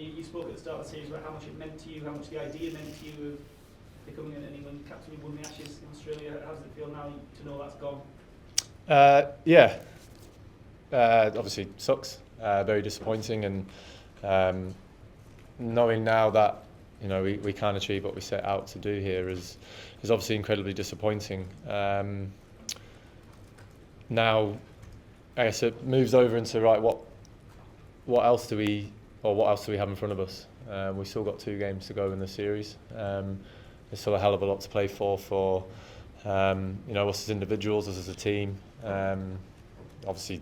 You spoke at the start of the series about how much it meant to you, how much the idea meant to you of becoming an England captain. You won the Ashes in Australia. How does it feel now to know that's gone? Yeah, obviously sucks. Very disappointing, and knowing now that we can't achieve what we set out to do here is obviously incredibly disappointing. Now, I guess it moves over into what else do we have in front of us? We've still got 2 games to go in the series. There's still a hell of a lot to play for us as individuals, us as a team. Obviously,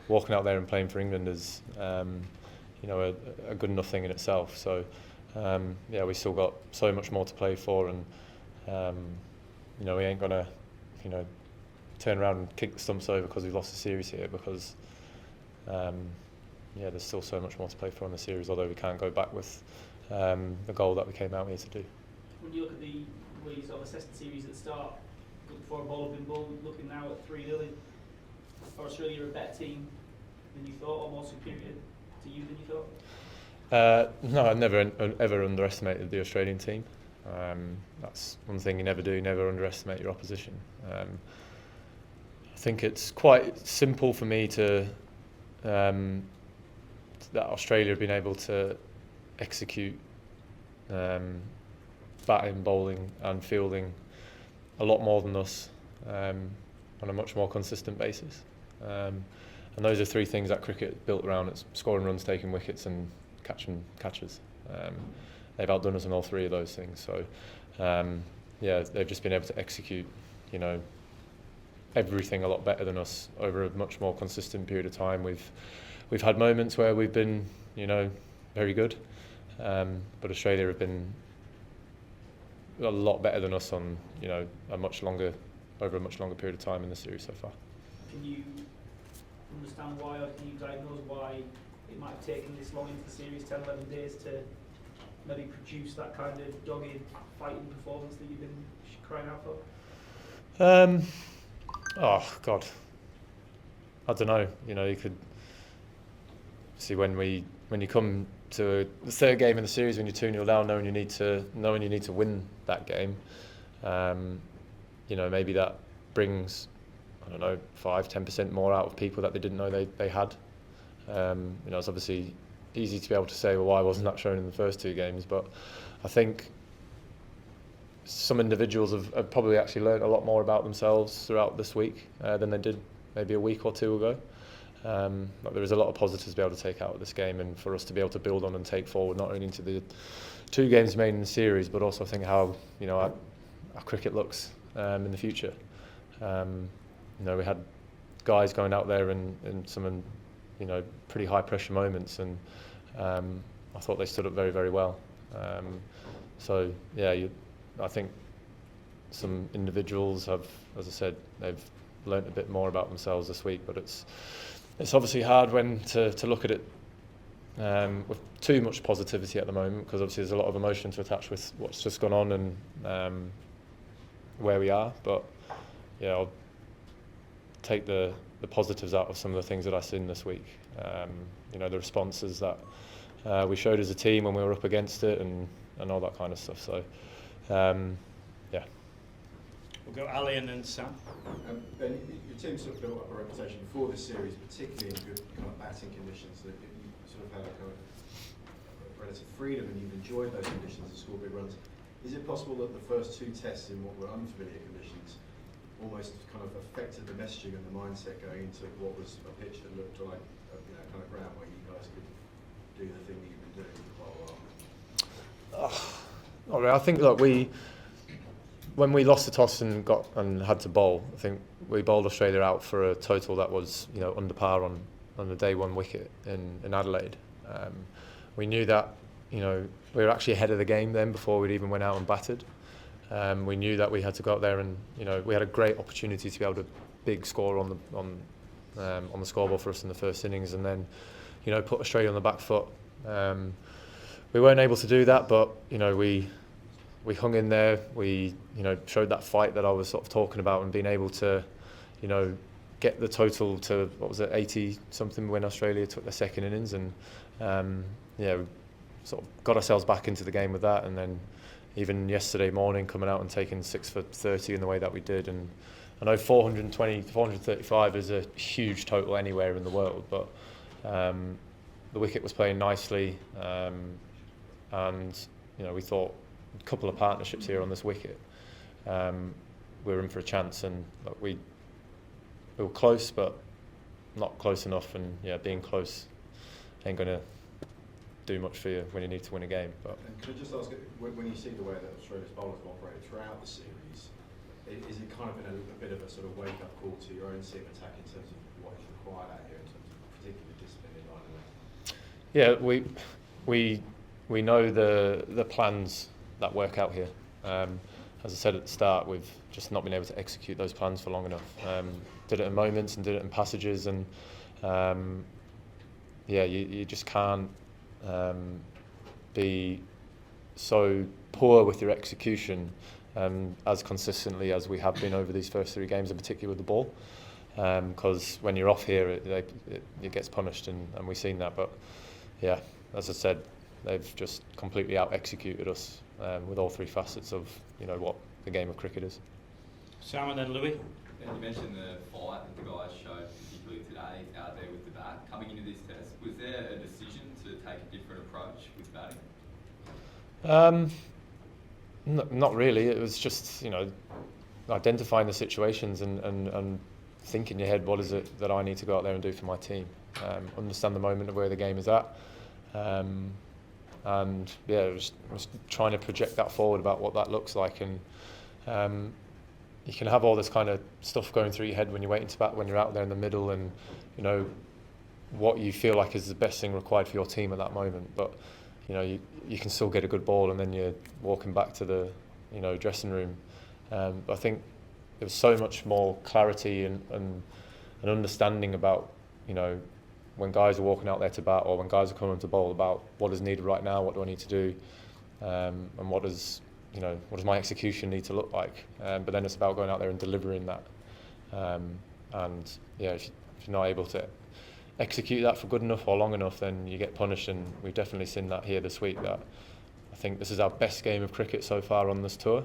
walking out there and playing for England is a good enough thing in itself. So we still got so much more to play for, and we ain't gonna turn around and kick the stumps over because we've lost the series here, because there's still so much more to play for in the series, although we can't go back with the goal that we came out here to do. When you look at the way you sort of assessed the series at the start, before a ball had been bowled, looking now at 3-0, for Australia you're a better team than you thought, or more superior to you than you thought? No, I never ever underestimated the Australian team. That's one thing you never do, never underestimate your opposition. I think it's quite simple for me that Australia have been able to execute batting, bowling and fielding a lot more than us on a much more consistent basis. And those are 3 things that cricket is built around. It's scoring runs, taking wickets and catching catches. They've outdone us in all 3 of those things. So they've just been able to execute everything a lot better than us over a much more consistent period of time. We've had moments where we've been very good, but Australia have been a lot better than us on over a much longer period of time in the series so far. Can you understand why, or can you diagnose why it might have taken this long into the series, 10-11 days, to maybe produce that kind of dogged fighting performance that you've been crying out for? Oh God, I don't know. You could see when you come to the 3rd game in the series, when you're 2-0 down, knowing you need to win that game. Maybe that brings 5-10% more out of people that they didn't know they had. It's obviously easy to be able to say, well, why wasn't that shown in the first 2 games? But I think some individuals have probably actually learned a lot more about themselves throughout this week than they did maybe a week or 2 ago. There is a lot of positives to be able to take out of this game, and for us to be able to build on and take forward not only into the 2 games made in the series, but also think how our cricket looks in the future. We had guys going out there in some pretty high pressure moments, and I thought they stood up very, very well. I think some individuals have, as I said, they've learnt a bit more about themselves this week, but it's obviously hard when to look at it with too much positivity at the moment, because obviously there's a lot of emotion to attach with what's just gone on and where we are. But I'll take the positives out of some of the things that I've seen this week. The responses that we showed as a team when we were up against it, and all that kind of stuff. So We'll go Ali and then Sam. Ben, your team sort of built up a reputation before this series, particularly in good kind of batting conditions, that you sort of had a kind of relative freedom, and you've enjoyed those conditions and scored big runs. Is it possible that the first 2 tests in what were unfamiliar conditions almost kind of affected the messaging and the mindset going into what was a pitch that looked like kind of ground where you guys could do the thing that you've been doing for quite a while? I think when we lost the toss and had to bowl, I think we bowled Australia out for a total that was under par on the day 1 wicket in Adelaide. We knew that we were actually ahead of the game then before we'd even went out and batted. We knew that we had to go out there and we had a great opportunity to be able to big score on the scoreboard for us in the first innings, and then put Australia on the back foot. We weren't able to do that, but we hung in there. We showed that fight that I was sort of talking about, and being able to get the total to 80 something when Australia took their second innings, and yeah, we sort of got ourselves back into the game with that, and then even yesterday morning coming out and taking 6 for 30 in the way that we did. And I know 435 is a huge total anywhere in the world, but the wicket was playing nicely, and we thought a couple of partnerships here on this wicket, we were in for a chance, and we were close, but not close enough. And yeah, being close ain't going to do much for you when you need to win a game. But and could I just ask, when you see the way that Australia's bowlers have operated throughout the series, is it kind of been a bit of a sort of wake-up call to your own seam attack in terms of what is required out here in terms of particular discipline in line away? Yeah, we know the plans that work out here. As I said at the start, we've just not been able to execute those plans for long enough. Did it in moments and did it in passages, and yeah, you just can't be so poor with your execution as consistently as we have been over these first 3 games, in particular with the ball, because when you're off here it gets punished, and we've seen that. But yeah, as I said, they've just completely out-executed us with all 3 facets of what the game of cricket is. Sam and then Louis. Ben, you mentioned the fight that the guys showed, particularly today, out there with the bat. Coming into this test, was there a decision to take a different approach with batting? Not really. It was just identifying the situations and think in your head, what is it that I need to go out there and do for my team? Understand the moment of where the game is at. And yeah, was trying to project that forward about what that looks like. And you can have all this kind of stuff going through your head when you're waiting to bat, when you're out there in the middle, and what you feel like is the best thing required for your team at that moment. But you can still get a good ball, and then you're walking back to the dressing room. But I think there was so much more clarity and understanding about when guys are walking out there to bat, or when guys are coming to bowl, about what is needed right now, what do I need to do, and what does my execution need to look like. But then it's about going out there and delivering that. And yeah, if you're not able to execute that for good enough or long enough, then you get punished. And we've definitely seen that here this week. That I think this is our best game of cricket so far on this tour,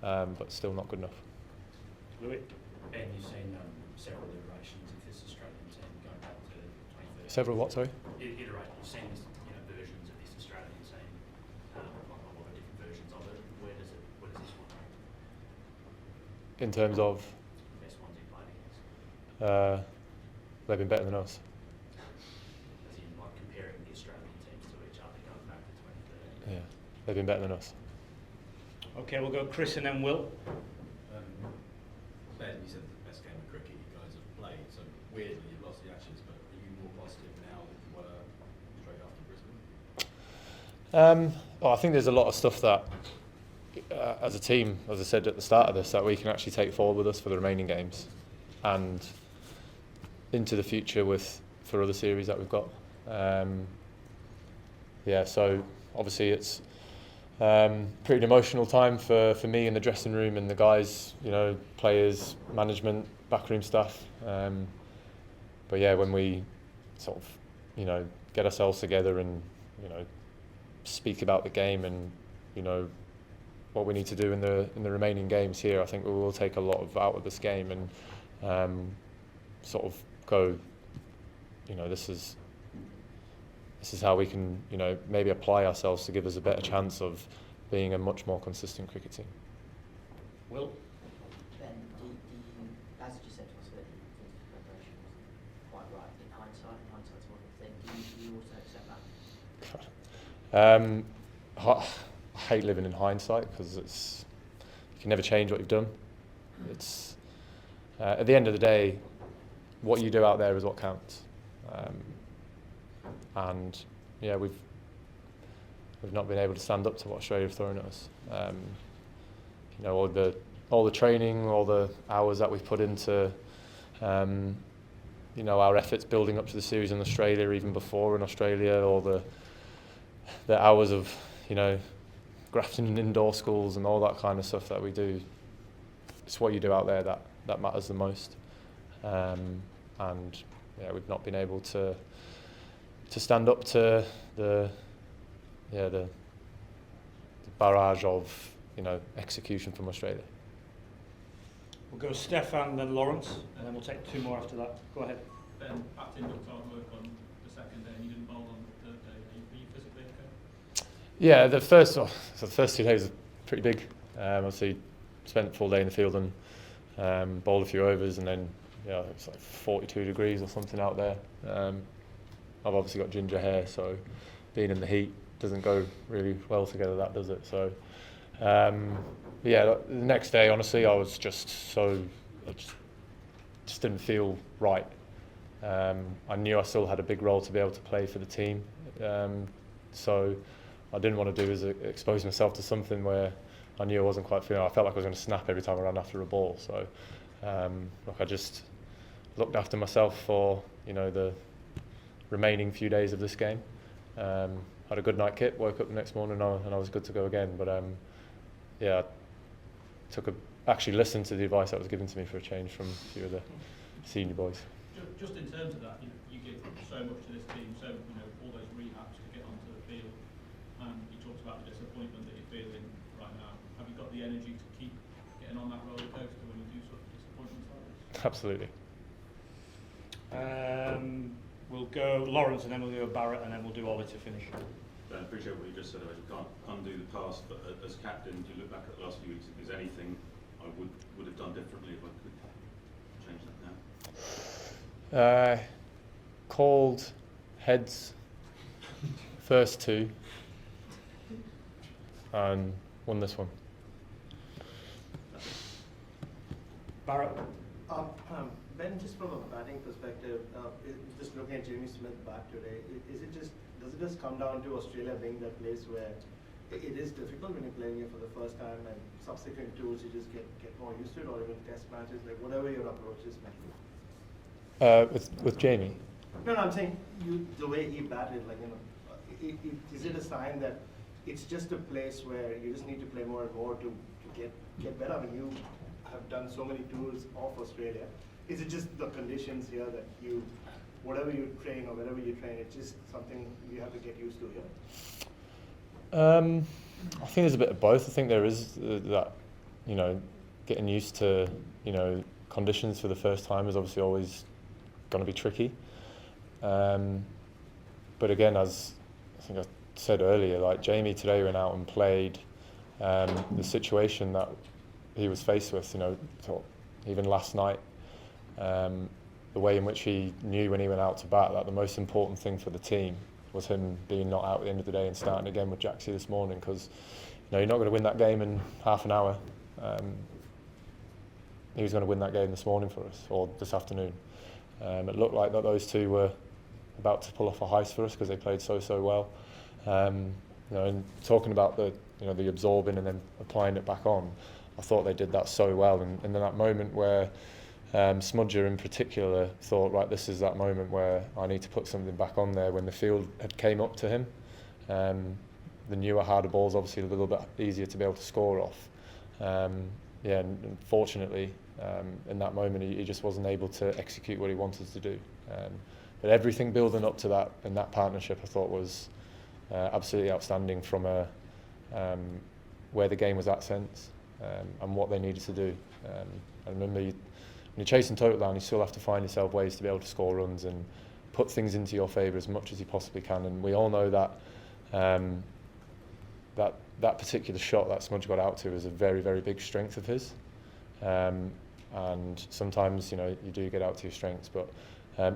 but still not good enough. Louis. Ben, you've seen several iterations of this Australian team going back to 2013. Several what, sorry? You've seen versions of this Australian team, like a lot of different versions of it. Where does this one rank? In terms of? The best ones you played against? They've been better than us. As in, like, comparing the Australian teams to each other going back to 2013. Yeah, they've been better than us. Okay, we'll go Chris and then Will. Ben, you said the best game of cricket you guys have played, so weirdly you've lost the Ashes, but are you more positive now than you were straight after Brisbane? Well, I think there's a lot of stuff that, as a team, as I said at the start of this, that we can actually take forward with us for the remaining games and into the future for other series that we've got. Yeah, so obviously it's pretty emotional time for me in the dressing room and the guys, players, management, backroom staff. But yeah, when we sort of, get ourselves together and, speak about the game and, what we need to do in the remaining games here, I think we will take a lot out of this game and sort of go, this is how we can, maybe apply ourselves to give us a better chance of being a much more consistent cricket team. Will. Ben, as you said to us earlier, you think the preparation wasn't quite right. In hindsight's one thing. Do you also accept that? I hate living in hindsight because you can never change what you've done. It's at the end of the day, what you do out there is what counts. And yeah, we've not been able to stand up to what Australia have thrown at us. All the training, all the hours that we've put into, our efforts building up to the series in Australia, even before in Australia, all the hours of, grafting in indoor schools and all that kind of stuff that we do. It's what you do out there that matters the most. And yeah, we've not been able to stand up to the barrage of execution from Australia. We'll go Stefan, then Lawrence, and then we'll take two more after that. Go ahead. Ben, Captain looked hard work on the second day and you didn't bowl on the third day. Are you physically okay? Yeah, the first 2 days were pretty big. Obviously, spent the full day in the field and bowled a few overs, and then it was like 42 degrees or something out there. I've obviously got ginger hair, so being in the heat doesn't go really well together, that does it? So, the next day, honestly, I was just didn't feel right. I knew I still had a big role to be able to play for the team, so I didn't want to do is expose myself to something where I knew I wasn't quite feeling. I felt like I was going to snap every time I ran after a ball. So, I just looked after myself for the remaining few days of this game. Had a good night kit, woke up the next morning and I was good to go again. But I actually listened to the advice that was given to me for a change from a few of the senior boys. Just in terms of that, you give so much to this team, so all those rehabs to get onto the field, and you talked about the disappointment that you're feeling right now. Have you got the energy to keep getting on that roller coaster when you do sort of disappointments like this? Absolutely. We'll go Lawrence, and then we'll go Barrett, and then we'll do Ollie to finish. I appreciate what you just said. You can't undo the past, but as captain, do you look back at the last few weeks? If there's anything I would have done differently if I could change that now? Called heads first 2 and won this one. Barrett. Ben, just from a batting perspective, just looking at Jamie Smith back today, does it just come down to Australia being that place where it is difficult when you're playing here for the first time, and subsequent tours you just get more used to it, or even test matches, like whatever your approach is meant to be? With Jamie? No, I'm saying the way he batted, is it a sign that it's just a place where you just need to play more and more to get better? I mean, you have done so many tours of Australia. Is it just the conditions here that whatever you train or wherever you train, it's just something you have to get used to here? I think there's a bit of both. I think there is that, getting used to, conditions for the first time is obviously always going to be tricky. But again, as I think I said earlier, like Jamie today went out and played the situation that he was faced with, even last night. The way in which he knew when he went out to bat that the most important thing for the team was him being not out at the end of the day and starting again with Jaxie this morning, because you're not going to win that game in half an hour. He was going to win that game this morning for us, or this afternoon. It looked like that those two were about to pull off a heist for us because they played so well. And talking about the absorbing and then applying it back on, I thought they did that so well. And in that moment where Smudger in particular thought, right, this is that moment where I need to put something back on there, when the field had came up to him. The newer, harder balls obviously a little bit easier to be able to score off. And fortunately, in that moment, he just wasn't able to execute what he wanted to do. But everything building up to that in that partnership, I thought was absolutely outstanding from where the game was at sense and what they needed to do. I remember when you're chasing total down, you still have to find yourself ways to be able to score runs and put things into your favour as much as you possibly can. And we all know that that particular shot that Smudge got out to is a very, very big strength of his. And sometimes, you do get out to your strengths, but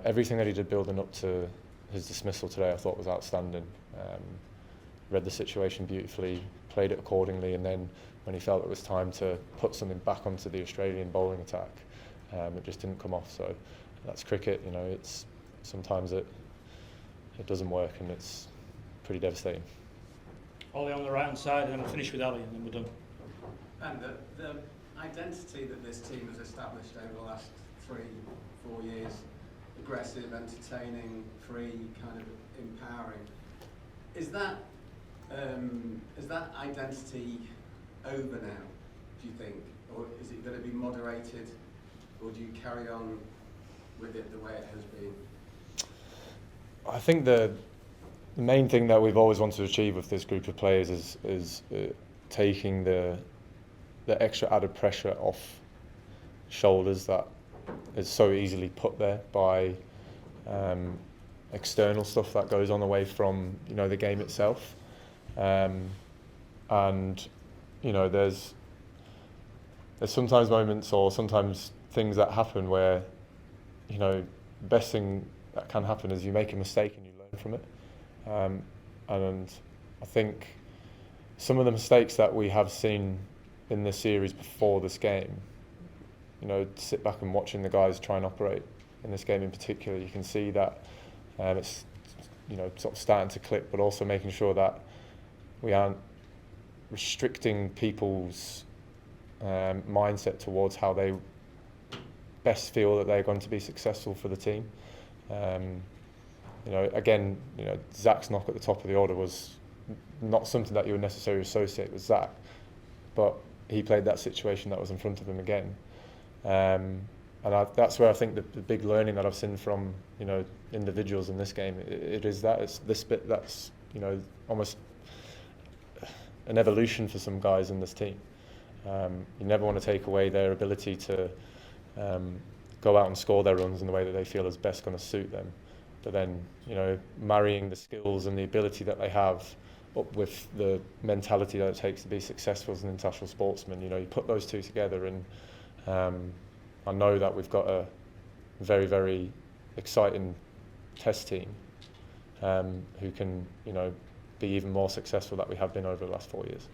everything that he did building up to his dismissal today, I thought was outstanding. Read the situation beautifully, played it accordingly, and then when he felt it was time to put something back onto the Australian bowling attack, it just didn't come off. So that's cricket, it's sometimes it doesn't work, and it's pretty devastating. Ollie on the right hand side, and then we'll finish with Ali, and then we're done. And the identity that this team has established over the last 3-4 years, aggressive, entertaining, free, kind of empowering, is that identity over now, do you think? Or is it going to be moderated, or do you carry on with it the way it has been? I think the main thing that we've always wanted to achieve with this group of players is taking the extra added pressure off shoulders that is so easily put there by external stuff that goes on away from the game itself, and there's sometimes moments or sometimes things that happen where the best thing that can happen is you make a mistake and you learn from it, and I think some of the mistakes that we have seen in this series before this game, sit back and watching the guys try and operate in this game in particular, you can see that it's sort of starting to click, but also making sure that we aren't restricting people's mindset towards how they best feel that they're going to be successful for the team. Again, Zach's knock at the top of the order was not something that you would necessarily associate with Zach, but he played that situation that was in front of him again. That's where I think the big learning that I've seen from individuals in this game, it is that it's this bit that's almost an evolution for some guys in this team. You never want to take away their ability to go out and score their runs in the way that they feel is best going to suit them, but then marrying the skills and the ability that they have up with the mentality that it takes to be successful as an international sportsman. You put those two together, and I know that we've got a very, very exciting test team who can be even more successful than we have been over the last 4 years.